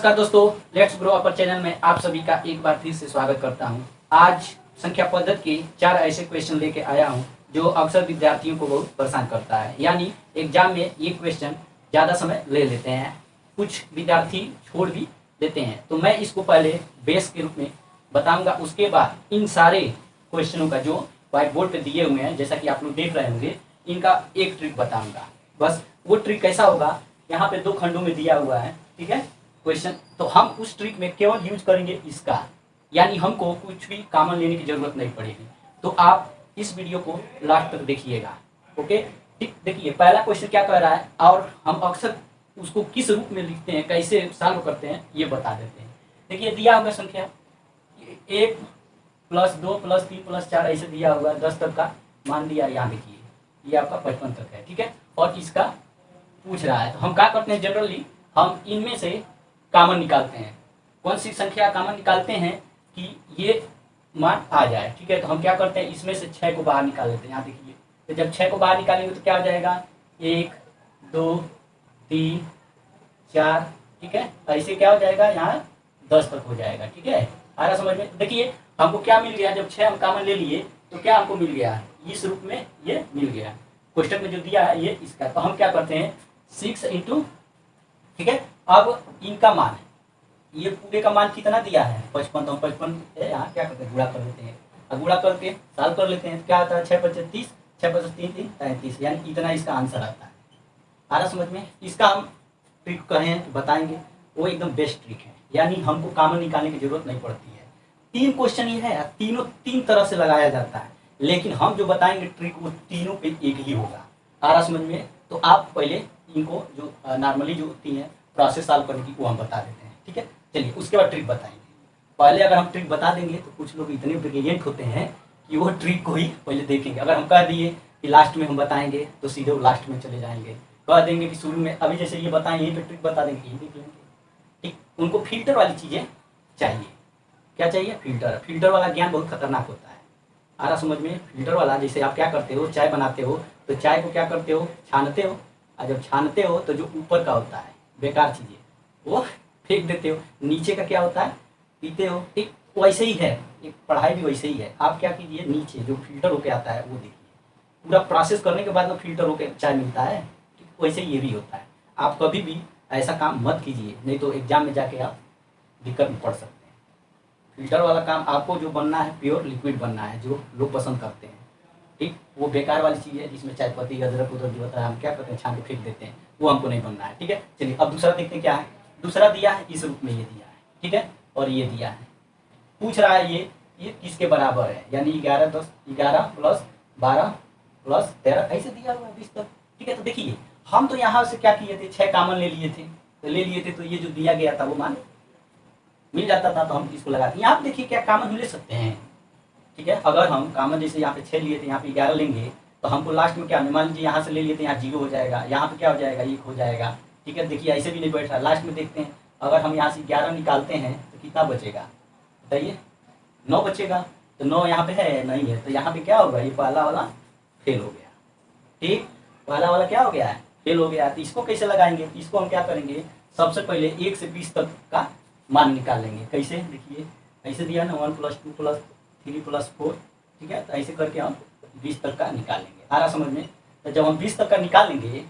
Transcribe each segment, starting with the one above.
नमस्कार दोस्तों, let's grow upper channel में आप सभी का एक बार फिर से स्वागत करता हूं। आज संख्या पद्धति के 4 ऐसे क्वेश्चन लेके आया हूं जो अक्सर विद्यार्थियों को बहुत परेशान करता है। यानी एग्जाम में ये क्वेश्चन ज़्यादा समय ले लेते हैं, कुछ विद्यार्थी छोड़ भी देते हैं। तो मैं इसको पहले बेस के रूप में बताऊँगा, उसके बाद इन सारे क्वेश्चनों का जो व्हाइट बोर्ड पर दिए हुए हैं, जैसा कि आप लोग देख रहे होंगे, इनका एक ट्रिक बताऊँगा। बस वो ट्रिक कैसा होगा, यहाँ पे 2 खंडों में दिया हुआ है, ठीक है क्वेश्चन। तो हम उस ट्रिक में केवल यूज करेंगे इसका, यानी हमको कुछ भी कॉमन लेने की जरूरत नहीं पड़ेगी। तो आप इस वीडियो को लास्ट तक देखिएगा, ओके। ठीक, देखिए पहला क्वेश्चन क्या कह रहा है और हम अक्सर उसको किस रूप में लिखते हैं, कैसे सॉल्व करते हैं, ये बता देते हैं। देखिए दिया होगा संख्या 1 + 2 + 3 + 4 ऐसे दिया होगा, 10 तक का मान लिया। यहाँ देखिए ये आपका 55 तक है, ठीक है। और इसका पूछ रहा है, तो हम क्या करते हैं, जनरली हम इनमें से कॉमन निकालते हैं। कौन सी संख्या कॉमन निकालते हैं कि ये मान आ जाए, ठीक है। तो हम क्या करते हैं, इसमें से 6 को बाहर निकाल लेते हैं। यहाँ देखिए, तो जब 6 को बाहर निकालेंगे तो क्या हो जाएगा, 1 2 3 4, ठीक है। ऐसे क्या हो जाएगा, यहाँ 10 तक हो जाएगा, ठीक है। आ रहा समझ में। देखिए हमको क्या मिल गया, जब 6 हम कॉमन ले लिए तो क्या हमको मिल गया, इस रूप में ये मिल गया। क्वेश्चन में जो दिया है ये इसका, तो हम क्या करते हैं 6 × ठीक है। अब इनका मान, ये पूरे का मान कितना दिया है 55, तो 55 यहाँ क्या करते हैं, गुणा कर लेते हैं। अब गुणा करके साल कर लेते हैं, क्या आता है 6 × 5 = 30, 6 × 5 = 3 3 33, यानी इतना इसका आंसर आता है। आ रहा समझ में। इसका हम ट्रिक कहें बताएंगे, वो एकदम बेस्ट ट्रिक है, यानी हमको कॉमन निकालने की जरूरत नहीं पड़ती है। 3 क्वेश्चन ये है, तीनों 3 तरह से लगाया जाता है, लेकिन हम जो बताएंगे ट्रिक वो तीनों पे एक ही होगा। आ रहा समझ में। तो आप पहले इनको जो नॉर्मली जो होती है प्रोसेस सॉल्व करने की, वो हम बता देते हैं, ठीक है। चलिए उसके बाद ट्रिक बताएंगे। पहले अगर हम ट्रिक बता देंगे तो कुछ लोग इतने ब्रिलियंट होते हैं कि वो ट्रिक को ही पहले देखेंगे। अगर हम कह दिए कि लास्ट में हम बताएंगे तो सीधे वो लास्ट में चले जाएंगे। कह देंगे कि शुरू में, अभी जैसे ये बताएं यहीं पे ट्रिक बता देंगे, ये देख लेंगे, ठीक। उनको फिल्टर वाली चीज़ें चाहिए। क्या चाहिए, फिल्टर। फिल्टर वाला ज्ञान बहुत खतरनाक होता है। आ रहा समझ में। फिल्टर वाला, जैसे आप क्या करते हो, चाय बनाते हो तो चाय को क्या करते हो, छानते हो, और जब छानते हो तो जो ऊपर का होता है बेकार चीज़ें वो फेंक देते हो, नीचे का क्या होता है पीते हो, ठीक। वैसे ही है, एक पढ़ाई भी वैसे ही है। आप क्या कीजिए, नीचे जो फिल्टर होके आता है वो देखिए, पूरा प्रोसेस करने के बाद में फिल्टर होके चाय मिलता है, ठीक। वैसे ही ये भी होता है। आप कभी भी ऐसा काम मत कीजिए, नहीं तो एग्जाम में जाके आप दिक्कत में पड़ सकते हैं। फिल्टर वाला काम आपको जो बनना है, प्योर लिक्विड बनना है, जो लोग पसंद करते हैं, ठीक। वो बेकार वाली चीज़ है जिसमें चाय पत्ती अदरक उधर जो होता है हम क्या करते हैं, छान के फेंक देते हैं, वो हमको नहीं बनना है, ठीक है। चलिए अब दूसरा देखते हैं क्या है। दूसरा दिया है इस रूप में, ये दिया है, ठीक है, और ये दिया है। पूछ रहा है ये किसके बराबर है, यानी 11 + 12 + 13 ऐसे दिया हुआ है 20 तक, ठीक है। तो देखिए हम तो यहाँ से क्या किए थे, 6 कॉमन ले लिए थे, तो ये जो दिया गया था वो मान मिल जाता था, तो हम इसको लगाते। यहाँ पे देखिए क्या कॉमन हम ले सकते हैं, ठीक है। अगर हम कॉमन जैसे यहाँ पे 6 लिए थे, यहाँ पे 11 लेंगे, तो हमको लास्ट में क्या, मान लीजिए यहाँ से ले लिए थे, यहाँ 0 हो जाएगा, यहाँ पे क्या हो जाएगा, 1 हो जाएगा, ठीक है। देखिए ऐसे भी नहीं बैठ रहा। लास्ट में देखते हैं, अगर हम यहाँ से 11 निकालते हैं तो कितना बचेगा बताइए, 9 बचेगा। तो 9 यहाँ पे है नहीं है, तो यहाँ पे क्या होगा, ये पहला वाला फेल हो गया, ठीक। पहला वाला क्या हो गया है, फेल हो गया। तो इसको कैसे लगाएंगे, इसको हम क्या करेंगे, सबसे पहले 1 से 20 तक का मान निकाल लेंगे। कैसे, देखिए ऐसे दिया ना, 1 + 2 + 3 + 4, ठीक है। तो ऐसे करके हम 20 तक का निकालेंगे। आ रहा समझ में। तो जब हम 20 तक का निकालेंगे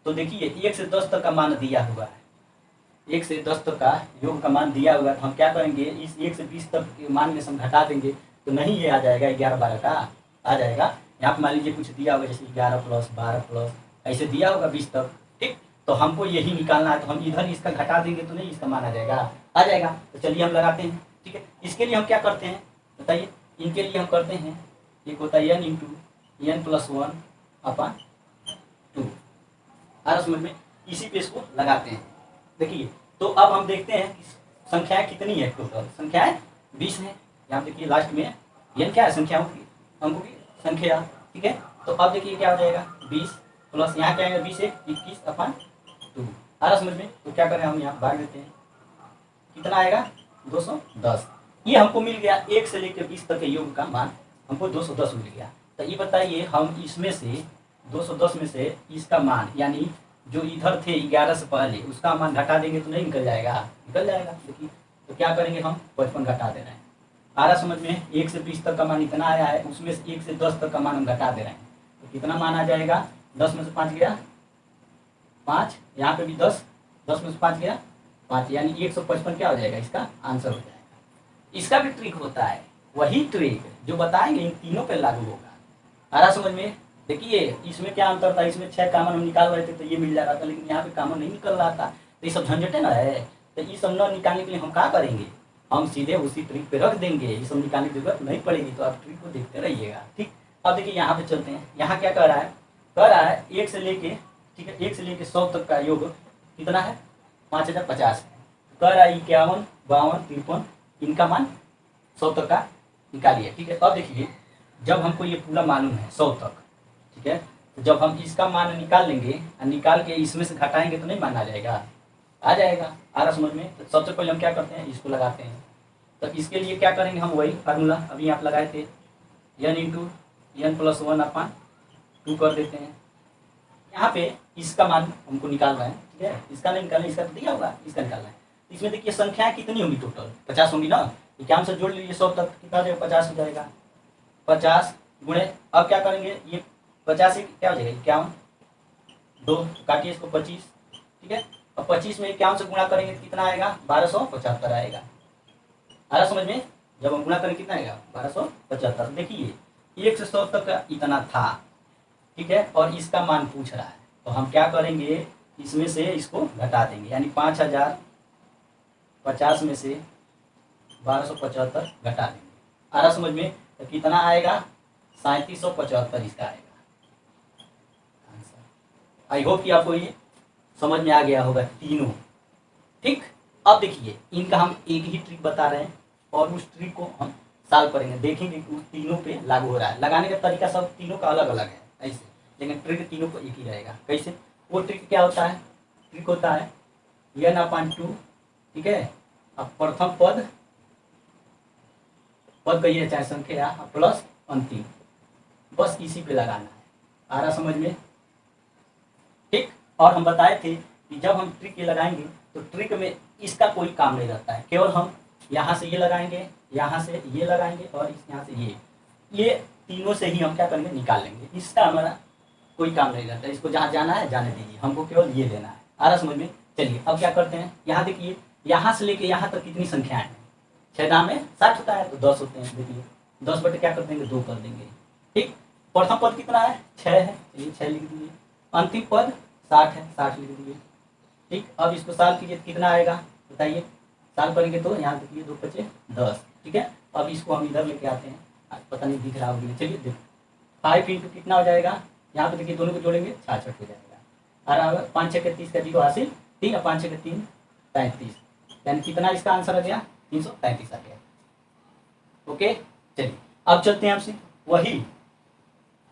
तो देखिए 1 से 10 तक का मान दिया हुआ है, 1 से 10 तक का योग का मान दिया हुआ है। तो हम क्या करेंगे, इस 1 से 20 तक के मान में से हम घटा देंगे, तो नहीं ये आ जाएगा 11 12 का आ जाएगा। यहाँ पर मान लीजिए कुछ दिया होगा, जैसे 11 + 12 + ऐसे दिया होगा 20 तक, ठीक। तो हमको यही निकालना है, तो हम इधर इसका घटा देंगे तो नहीं इसका मान आ जाएगा। तो चलिए हम लगाते हैं, ठीक है। इसके लिए हम क्या करते हैं बताइए, इनके लिए हम करते हैं, एक होता है n × n + 1/2। आ रहा समझ में। इसी पे इसको लगाते हैं। देखिए तो अब हम देखते हैं कि संख्याएं कितनी है, टोटल संख्याएं 20 है। यहाँ देखिए लास्ट में n क्या है, संख्याओं की, अंकों की संख्या, ठीक है। तो अब देखिए क्या हो जाएगा, 20 प्लस यहाँ क्या आएगा, 20 × 21/2। आ रहा समझ में। तो क्या करें, हम यहाँ भाग देते हैं, कितना आएगा 210। ये हमको मिल गया 1 से लेकर 20 तक के योग का मान हमको 210 मिल गया। तो ये बताइए हम इसमें से 210 में से इसका मान यानी जो इधर थे 11 से पहले उसका मान घटा देंगे तो नहीं निकल जाएगा, निकल जाएगा। देखिए तो क्या करेंगे हम 55 घटा दे रहे हैं। आ रहा समझ में? 1 से 20 तक का मान इतना आया है, उसमें से 1 से 10 तक का मान हम घटा दे रहे हैं तो कितना मान आ जाएगा? 10 में से 5 गया 5, यहाँ पे भी 10, 10 में से 5 गया 5, यानी 155 क्या हो जाएगा? इसका आंसर हो जाएगा। इसका भी ट्रिक होता है, वही ट्रिक जो बताएंगे इन तीनों पे लागू होगा। आ रहा समझ में? देखिए इसमें क्या अंतर था, इसमें 6 कॉमन हम निकाल रहे थे तो ये मिल जा रहा था, लेकिन यहाँ पे कॉमन नहीं निकल रहा था, तो ये सब झंझटे ना है। तो ये सब न निकालने के लिए हम क्या करेंगे? हम सीधे उसी ट्रिक पे रख देंगे, ये सब निकालने की जरूरत नहीं पड़ेगी। तो आप ट्रिक को देखते रहिएगा, ठीक। अब देखिए यहाँ पे चलते हैं, यहाँ क्या कर रहा है? कर रहा है 1 से लेके, ठीक है, 1 से लेके 100 तक का योग कितना है? 5050 है। कर रहा है 51 52 53, इनका मान 100 तक का निकालिए, ठीक है। अब देखिए जब हमको ये पूरा मालूम है 100 तक, ठीक है, तो जब हम इसका मान निकाल लेंगे और निकाल के इसमें से घटाएंगे तो नहीं मान आ जाएगा? आ जाएगा। आ रहा समझ में? तो सबसे पहले हम क्या करते हैं? इसको लगाते हैं। तो इसके लिए क्या करेंगे हम? वही फार्मूला अभी आप लगाए थे, n इंटू n प्लस 1/2 कर देते हैं। यहाँ पे इसका मान हमको निकालना है, ठीक है, इसका नहीं निकालना, इसका तो दिया होगा, इसका निकालना है। इसमें देखिए संख्याएं कितनी होंगी? टोटल 50 होंगी ना। इक्यावन से जोड़ लीजिए 100 तक, कितना हो जाएगा? 50 हो जाएगा। 50 गुणे, अब क्या करेंगे? ये 50 से क्या हो जाएगा? 51, 2 काटिए इसको 25, ठीक है। अब 25 में 51 से गुणा करेंगे कितना आएगा? 1275 आएगा। आ रहा समझ में? जब हम गुणा करें कितना आएगा? 1275। देखिए 1 से 100 तक का इतना था, ठीक है, और इसका मान पूछ रहा है, तो हम क्या करेंगे? इसमें से इसको घटा देंगे, यानी 5050 में से 1275 घटा देंगे। आ रहा समझ में? तो कितना आएगा? 3775 इसका आएगा आंसर। आई होप कि आपको ये समझ में आ गया होगा तीनों, ठीक। अब देखिए इनका हम एक ही ट्रिक बता रहे हैं और उस ट्रिक को हम सॉल्व करेंगे, देखेंगे कि उस तीनों पे लागू हो रहा है। लगाने का तरीका सब तीनों का अलग अलग है ऐसे, लेकिन ट्रिक तीनों को एक ही रहेगा। कैसे? वो ट्रिक क्या होता है? ट्रिक होता है n/2, ठीक है। अब प्रथम पद कहिए चाहे संख्या प्लस अंतिम, बस इसी पे लगाना है। आ रहा समझ में? ठीक। और हम बताए थे कि जब हम ट्रिक ये लगाएंगे तो ट्रिक में इसका कोई काम नहीं रहता है, केवल हम यहाँ से ये लगाएंगे, यहाँ से ये लगाएंगे और यहाँ से ये तीनों से ही हम क्या करेंगे? निकाल लेंगे। इसका हमारा कोई काम नहीं रहता, इसको जहाँ जाना है जाने दीजिए, हमको केवल ये लेना है। आ रहा समझ में? चलिए अब क्या करते हैं? यहाँ देखिए, यहाँ से लेके यहाँ तक कितनी संख्याएं हैं? 6 दाम में 60 होता है तो 10 होते हैं। देखिए 10 बटे क्या कर देंगे? 2 कर देंगे, ठीक। प्रथम पद कितना है? 6 है, चलिए 6 लिख दीजिए। अंतिम पद 60 है, 60 लिख दीजिए, ठीक। अब इसको साल कीजिए तो कितना आएगा? बताइए। साल करेंगे तो यहाँ देखिए 2 बचे 10, ठीक है। अब इसको हम इधर लेके आते हैं, पता नहीं दिख रहा होगा, चलिए देखो 5 इंटू कितना हो जाएगा? यहाँ पे देखिए दोनों को जोड़ेंगे 66 हो जाएगा। और 5 6 के 30 का 0 हासिल, 3 और 5 6 के 3 35, यानी कितना इसका आंसर आ गया? 333 आ गया। ओके चलिए अब चलते हैं आपसे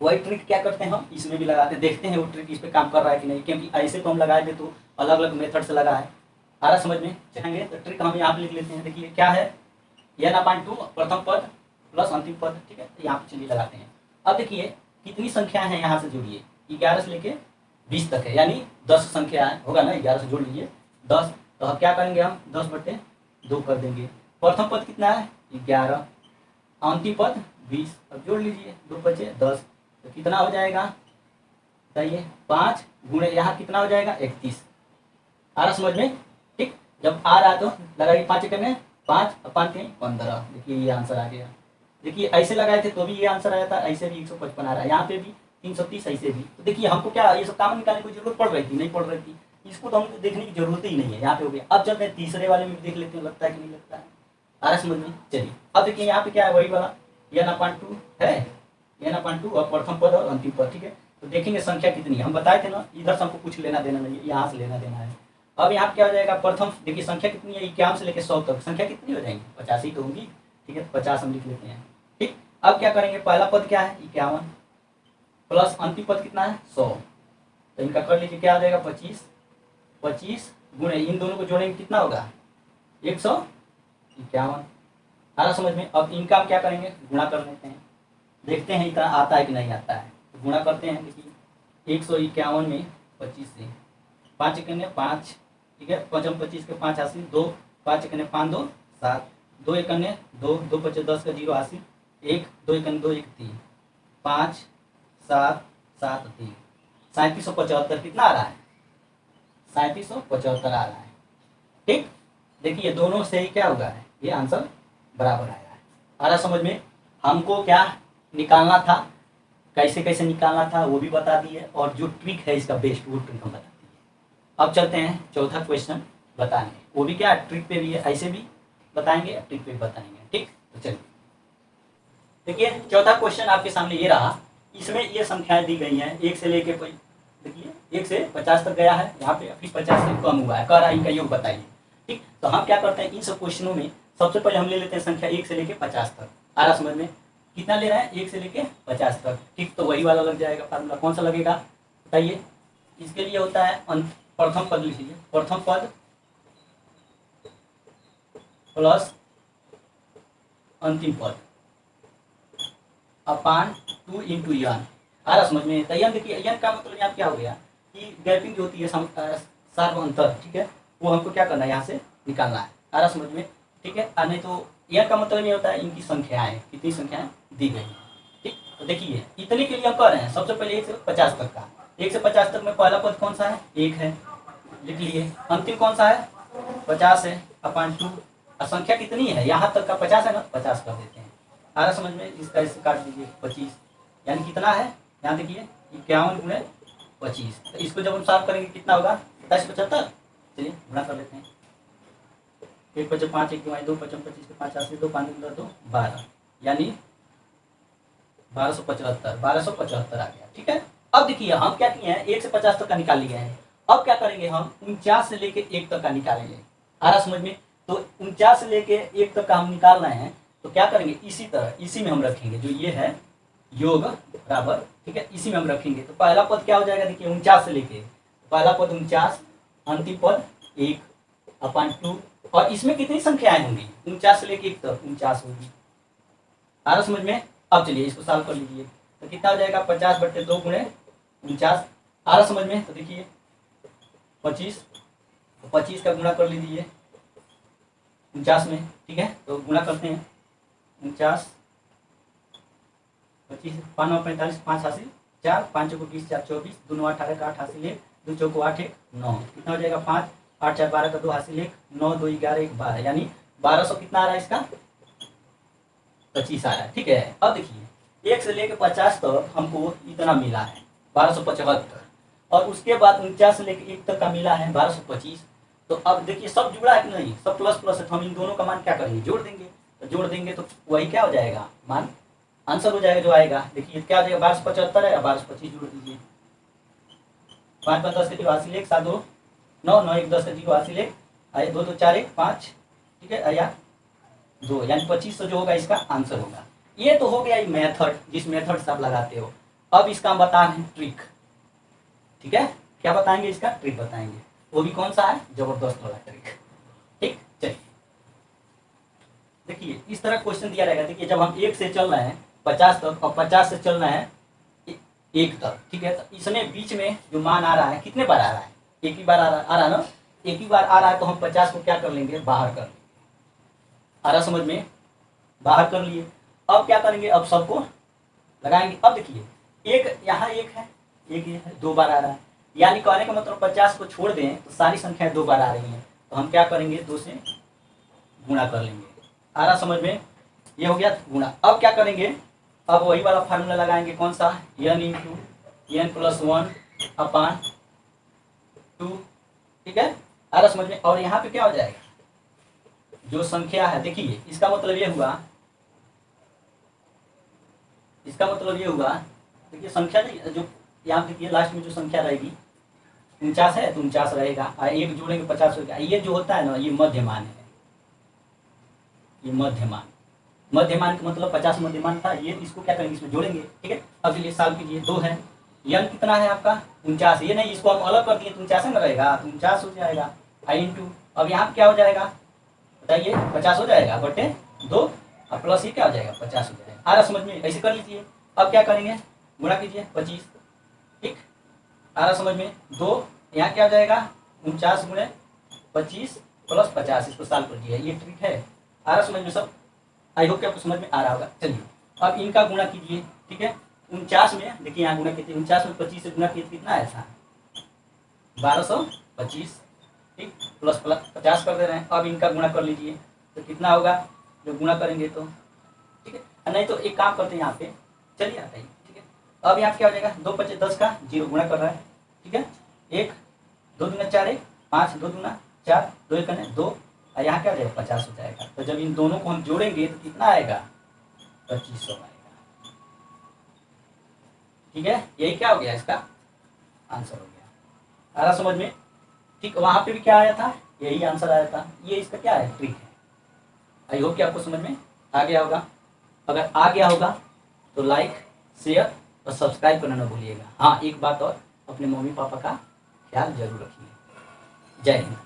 वही ट्रिक क्या करते हैं हम इसमें भी लगाते हैं, देखते हैं वो ट्रिक इस पे काम कर रहा है कि नहीं, क्योंकि ऐसे तो हम लगाए थे तो अलग अलग मेथड से लगा है। आ रहा समझ में? चलेंगे तो ट्रिक हम यहाँ पे लिख लेते हैं। देखिए क्या है? n/2 प्रथम पद प्लस अंतिम पद, ठीक है। यहाँ पे चलिए लगाते हैं। अब देखिए कितनी संख्या है, यहाँ से जोड़िए, 11 से लेके 20 तक है, यानी 10 संख्या होगा ना, 11 से जोड़ लीजिए 10। तो अब क्या करेंगे हम? 10 बटे 2 कर देंगे। प्रथम पद कितना है? 11, अंतिम पद 20, अब जोड़ लीजिए 2 बचे 10, तो कितना हो जाएगा? बताइए। 5 गुणे यहाँ कितना हो जाएगा? 31। आ रहा समझ में? ठीक। जब आ रहा तो लगाइए 5 एकड़ में 5 और 5 में 15, देखिए ये आंसर आ गया। देखिए ऐसे लगाए थे तो भी ये आंसर आया था, ऐसे भी 155 आ रहा है, यहाँ पे भी 330, ऐसे भी। तो देखिए हमको क्या ये सब काम निकालने की जरूरत पड़ रही थी? नहीं पड़ रही थी, इसको तो हमको देखने की जरूरत ही नहीं है। यहाँ पे हो गया। अब चलते हैं तीसरे वाले में भी देख लेते हैं, लगता है कि नहीं लगता है। आ रहा समझ में? चलिए अब देखिए यहाँ पे क्या है? वही वाला n/2 है, n/2 और प्रथम पद और अंतिम पद, ठीक है। तो देखेंगे संख्या कितनी है, हम बताए थे ना, इधर से हमको कुछ लेना देना नहीं है, यहाँ से लेना देना है। अब यहाँ क्या हो जाएगा? प्रथम देखिए संख्या कितनी है? 51 से लेकर 100 तक संख्या कितनी हो जाएंगी? 50 ही तो होंगी, ठीक है। 50 हम लिख लेते हैं, ठीक। अब क्या करेंगे? पहला पद क्या है? 51 प्लस अंतिम पद कितना है? 100, तो इनका कर लीजिए क्या आ जाएगा? 25। 25 गुणे इन दोनों को जोड़ेंगे कितना होगा? 151। आ रहा समझ में? अब इनका हम क्या करेंगे? गुणा कर लेते हैं, देखते हैं इतना आता है कि नहीं आता है। तो गुणा करते हैं, देखिए 151 में 25 से 5 एकने 5, ठीक है, 5 25 के 5 हासिल 2, 5 एकने 5 2 7, 2 एकने 2, 2 5 10 का 0 हासिल 1, 2 एकने 2 1 3, 5 7 7 3, 3775 कितना आ रहा है? 3775 आ रहा है। ठीक, देखिए दोनों से ही क्या हुआ है, ये आंसर बराबर आया है। आ रहा समझ में? हमको क्या निकालना था, कैसे कैसे निकालना था वो भी बता दिए, और जो ट्रिक है इसका बेस्ट वो ट्रिक हम बता दिए। अब चलते हैं चौथा क्वेश्चन बताने, वो भी क्या ट्रिक पे भी है, ऐसे भी बताएंगे ट्रिक पे भी बताएंगे। ठीक, तो चलिए देखिए चौथा क्वेश्चन आपके सामने ये रहा। इसमें ये संख्याएं दी गई हैं 1 से लेके कोई, देखिए 1 से 50 तक गया है, यहाँ पे अभी 50 से कम हुआ है, कह रहा है इनका योग बताइए। ठीक, तो हम क्या करते हैं इन सब क्वेश्चनों में सबसे पहले हम ले लेते हैं संख्या 1 से लेके 50 तक। आ रहा समझ में? कितना ले रहा है? 1 से लेके 50 तक। ठीक, तो वही वाला लग जाएगा फार्मूला। कौन सा लगेगा बताइए? इसके लिए होता है प्रथम पद लिख लीजिए, प्रथम पद प्लस अंतिम पद अपान 2 इंटू यन। आ रहा समझ में? तो यन देखिए, यन का मतलब यहाँ क्या हो गया कि गैपिंग जो होती है सार्व अंतर, ठीक है, वो हमको क्या करना है यहाँ से निकालना है। आ रहा समझ में? ठीक है, नहीं तो यन का मतलब ये होता है इनकी संख्याएं, कितनी संख्याएं दी गई हैं। ठीक, तो देखिए इतने के लिए हम कर रहे हैं सबसे पहले 1 से 50 तक का। 1 से 50 तक में पहला पद कौन सा है? 1 है, लिख लिए। अंतिम कौन सा है? 50 है, अपान 2। संख्या कितनी है? यहाँ तक का 50 है ना, 50 कर देते हैं। आ रहा समझ में? इसका इससे काट दीजिए 25, यानी कितना है यहाँ देखिए 51 गुणे 25। तो इसको जब हम साफ करेंगे कितना होगा? 2775। चलिए गुणा कर लेते हैं। 1 5 5 1 2 5 25 के 5 80 2 5 2 12, यानी 1275 आ गया। ठीक है, अब देखिए हम क्या किए हैं 1 से 50 तक का निकाल लिए हैं। अब क्या करेंगे हम 49 से लेके 1 तक का निकालेंगे। आ रहा समझ में? तो 49 से लेके 1 तक का हम निकाल रहे हैं, तो क्या करेंगे इसी तरह, इसी में हम रखेंगे जो ये है योग बराबर, ठीक है, इसी में हम रखेंगे। तो पहला पद क्या हो जाएगा देखिए 49 से लेके, पहला पद 49, अंतिम पद 1 अपान 2, और इसमें कितनी संख्याएं होंगी? 49 से लेके 1 तक 49 होगी। आ रहा समझ में? अब चलिए इसको सॉल्व कर लीजिए, तो कितना हो जाएगा 50/2 गुणे 49। आ रहा समझ में? तो देखिए 25 का गुणा कर लीजिए 49 में, ठीक है, तो गुणा करते हैं 49 25 5 9 45 5 हासिल 4, 5 को 20 4 24, 2 9 18 का 8 हासिल 1, 2 चौको 8 1 9, कितना हो जाएगा 5 8 4 12 का 2 हासिल 1, 9 2 11 1 12, यानी 1200 कितना आ रहा है इसका? 25 आ रहा है। ठीक है, अब देखिए 1 से लेकर 50 तक हमको इतना मिला है 1275, और उसके बाद 49 से लेकर 1 तक का मिला है 1225। तो अब देखिए सब जुड़ा है कि नहीं, सब प्लस प्लस है, तो हम इन दोनों का मान क्या करेंगे? जोड़ देंगे। तो जोड़ देंगे तो वही क्या हो जाएगा? मान आंसर हो जाएगा जो आएगा। देखिए क्या हो जाएगा 1275 है, 1225 जोड़ दीजिए। 5 5 10 के 0 हासिल 1, 7 2 9 9 1 10 के 0 हासिल 1, आए 2 2 4 1 5, ठीक है, आया 2, यानी 2500 जो होगा इसका आंसर होगा। ये तो हो गया मेथड, जिस मेथड से आप लगाते हो। अब इसका हम बता रहे हैं ट्रिक। ठीक है, क्या बताएंगे? इसका ट्रिक बताएंगे, वो भी कौन सा है? जबरदस्त वाला ट्रिक। ठीक, चलिए देखिए इस तरह क्वेश्चन दिया रहेगा। देखिए जब हम 1 से चल रहे हैं 50 तक और 50 से चल रहे हैं 1 तक, ठीक है, तो इसमें बीच में जो मान आ रहा है कितने बार आ रहा है? एक ही बार आ रहा है ना, एक ही बार आ रहा है, तो हम 50 को क्या कर लेंगे? बाहर कर लेंगे। आ रहा समझ में? बाहर कर लिए। अब क्या करेंगे? अब सबको लगाएंगे। अब देखिए एक यहाँ एक है, एक ये है, 2 बार आ रहा है, यानी कहने का मतलब 50 को छोड़ दें तो सारी संख्याएं 2 बार आ रही हैं, तो हम क्या करेंगे? 2 से गुणा कर लेंगे। आ रहा समझ में? ये हो गया गुणा। अब क्या करेंगे? अब वही वाला फार्मूला लगाएंगे, कौन सा? n इंटू n प्लस 1 अपान 2, ठीक है। आ रहा समझ में? और यहाँ पे क्या हो जाएगा? जो संख्या है देखिए इसका मतलब ये हुआ, इसका मतलब ये हुआ, देखिए संख्या नहीं, जो यहाँ देखिए लास्ट में जो संख्या रहेगी 49 है तो 49 रहेगा, और एक जोड़ेंगे 50 हो गया। ये जो होता है ना, ये मध्यमान है, ये मध्यमान। मध्यमान का मतलब 50 मध्यमान था, ये इसको क्या करेंगे? इसमें जोड़ेंगे, ठीक है। अब चलिए सॉल्व कीजिए। 2 है, n कितना है आपका? 49। ये नहीं, इसको हम अलग कर दिए तो 49 में रहेगा, 49 हो जाएगा। आई इंटू, अब यहाँ पे क्या हो जाएगा बताइए? 50 हो जाएगा बटे 2, और प्लस ये क्या हो जाएगा? 50 हो जाएगा। आ रहा समझ में? ऐसे कर लीजिए। अब क्या करेंगे? गुणा कीजिए 25, ठीक। आ रहा समझ में? 2 यहाँ क्या हो जाएगा 49 गुणे 25 प्लस 50, इसको साल कर दिया। ये ट्रिक है, आ रहा समझ में सब? आई होप कि आपको समझ में आ रहा होगा। चलिए अब इनका गुणा कीजिए, ठीक है। 49 में देखिए यहाँ गुणा कितने, 49 में 25 से गुणा किए कितना आया था 1225, ठीक, प्लस प्लस 50 कर दे रहे हैं। अब इनका गुणा कर लीजिए तो कितना होगा जो गुणा करेंगे तो, ठीक है। नहीं तो एक काम करते हैं यहाँ पे, चलिए आता है, ठीक है। अब यहाँ क्या हो जाएगा 2 5 10 का 0 गुणा कर रहा है, ठीक है। 1 2 दूना 4 1 5 2 दूना 4 2 1 2, और यहाँ क्या हो जाएगा 50 हो जाएगा। तो जब इन दोनों को हम जोड़ेंगे तो कितना आएगा 2500 आएगा, ठीक है। यही क्या हो गया इसका आंसर हो गया। आ रहा समझ में? ठीक, वहां पे भी क्या आया था, यही आंसर आया था। ये इसका क्या है ट्रिक है। आई होप कि आपको समझ में आ गया होगा। अगर आ गया होगा तो लाइक शेयर और सब्सक्राइब करना ना भूलिएगा। हाँ एक बात और, अपने मम्मी पापा का ख्याल जरूर रखिए। जय हिंद।